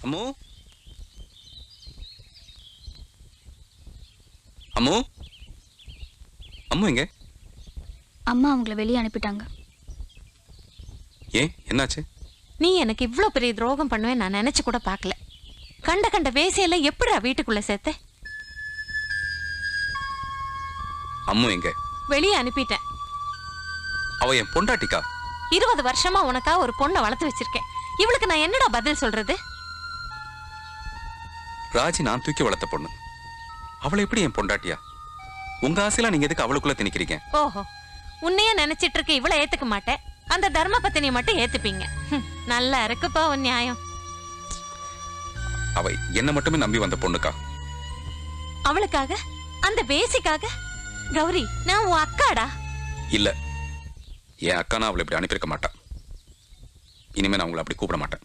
அம்மு அம்மு அம்மு எங்க? அம்மா அவங்கள வெளியே அனுப்பிட்டாங்க. ஏன் என்னாச்சு? நீ எனக்கு இவ்ளோ பெரிய துரோகம் பண்ணுவேன் நான் நினைச்சு கூட பார்க்கல. கண்ட கண்ட வேசியெல்லாம் எப்படி வீட்டுக்குள்ள சேர்த்த? அம்மு எங்க? வெளியே அனுப்பிட்டேன். அவ என் பொண்டாட்டிக்கா? 20 வருஷமா உனக்கா ஒரு பொண்ணை வளர்த்து வச்சிருக்கேன். இவளுக்கு நான் என்னடா பதில் சொல்றது? ராஜி நான் தூக்கி வளர்த்த பொண்ணு. அவளை எப்படி என் பொண்டாட்டியா? உங்க ஆசையெல்லாம் நீங்க எதுக்கு அவளுக்குள்ள திணிக்கிறீங்க? ஓஹோ, உன்னையே நினைச்சிட்டு இருக்க இவளை ஏத்துக்க மாட்டேன், அந்த தர்ம பத்தினியை மட்டும் ஏத்துப்பீங்க. நல்லா இருக்குப்பா உன் நியாயம். அவ என்ன மட்டுமே நம்பி வந்த பொண்ணுக்கா? அவளுக்காக, அந்த பேசிக்காக? கௌரி, நான் உன் அக்காடா. இல்ல, என் அக்கா நான் அவளை இப்படி அனுப்பியிருக்க மாட்டா. இனிமே நான் உங்களை அப்படி கூப்பிட மாட்டேன்.